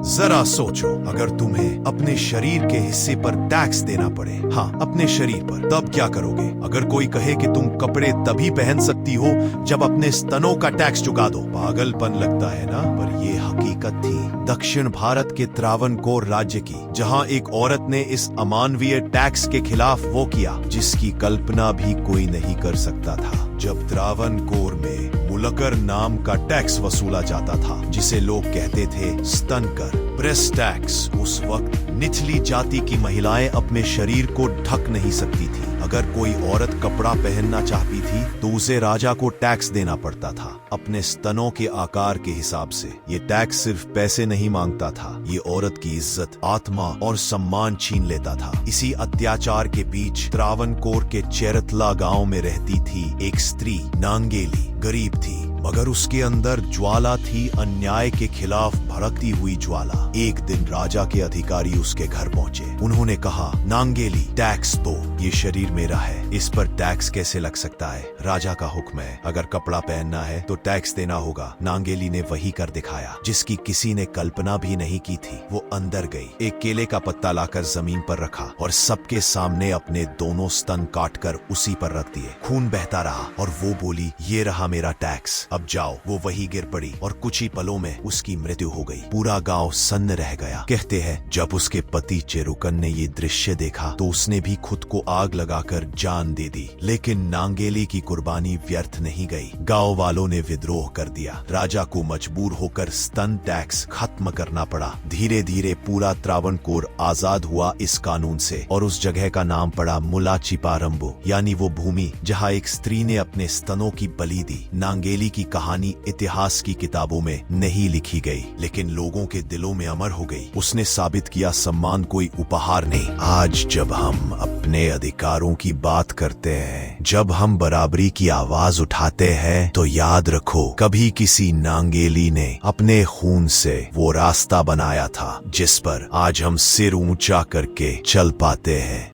जरा सोचो, अगर तुम्हें अपने शरीर के हिस्से पर टैक्स देना पड़े, हाँ अपने शरीर पर, तब क्या करोगे? अगर कोई कहे कि तुम कपड़े तभी पहन सकती हो जब अपने स्तनों का टैक्स चुका दो, पागलपन लगता है ना? पर ये हकीकत थी दक्षिण भारत के त्रावणकोर राज्य की, जहाँ एक औरत ने इस अमानवीय टैक्स के खिलाफ वो किया जिसकी कल्पना भी कोई नहीं कर सकता था। जब त्रावणकोर में मुलकर नाम का टैक्स वसूला जाता था, जिसे लोग कहते थे स्तन कर, ब्रेस्ट टैक्स, उस वक्त निचली जाति की महिलाएं अपने शरीर को ढक नहीं सकती थी। अगर कोई औरत कपड़ा पहनना चाहती थी तो उसे राजा को टैक्स देना पड़ता था, अपने स्तनों के आकार के हिसाब से। ये टैक्स सिर्फ पैसे नहीं मांगता था, ये औरत की इज्जत, आत्मा और सम्मान छीन लेता था। इसी अत्याचार के बीच त्रावणकोर के चेरतला गांव में रहती थी एक स्त्री, नांगेली। गरीब थी मगर उसके अंदर ज्वाला थी, अन्याय के खिलाफ भड़कती हुई ज्वाला। एक दिन राजा के अधिकारी उसके घर पहुंचे। उन्होंने कहा, नांगेली, टैक्स दो, ये शरीर मेरा है, इस पर टैक्स कैसे लग सकता है? राजा का हुक्म है, अगर कपड़ा पहनना है तो टैक्स देना होगा। नांगेली ने वही कर दिखाया जिसकी किसी ने कल्पना भी नहीं की थी। वो अंदर गई, एक केले का पत्ता लाकर जमीन पर रखा और सबके सामने अपने दोनों स्तन काटकर उसी पर रख दिए। खून बहता रहा और वो बोली, ये रहा मेरा टैक्स, अब जाओ। वो वही गिर पड़ी और कुछ ही पलों में उसकी मृत्यु हो गई। पूरा गांव सन्न रह गया। कहते हैं जब उसके पति चेरुकन ने ये दृश्य देखा तो उसने भी खुद को आग लगाकर जान दे दी। लेकिन नांगेली की कुर्बानी व्यर्थ नहीं गई। गांव वालों ने विद्रोह कर दिया। राजा को मजबूर होकर स्तन टैक्स खत्म करना पड़ा। धीरे धीरे पूरा त्रावणकोर आजाद हुआ इस कानून से और उस जगह का नाम पड़ा मुलाचिपारंबु, यानी वो भूमि जहाँ एक स्त्री ने अपने स्तनों की बलि दी। नांगेली की कहानी इतिहास की किताबों में नहीं लिखी गई, लेकिन लोगों के दिलों में अमर हो गई। उसने साबित किया सम्मान कोई उपहार नहीं। आज जब हम अपने अधिकारों की बात करते हैं, जब हम बराबरी की आवाज उठाते हैं, तो याद रखो कभी किसी नांगेली ने अपने खून से वो रास्ता बनाया था जिस पर आज हम सिर ऊंचा करके चल पाते हैं।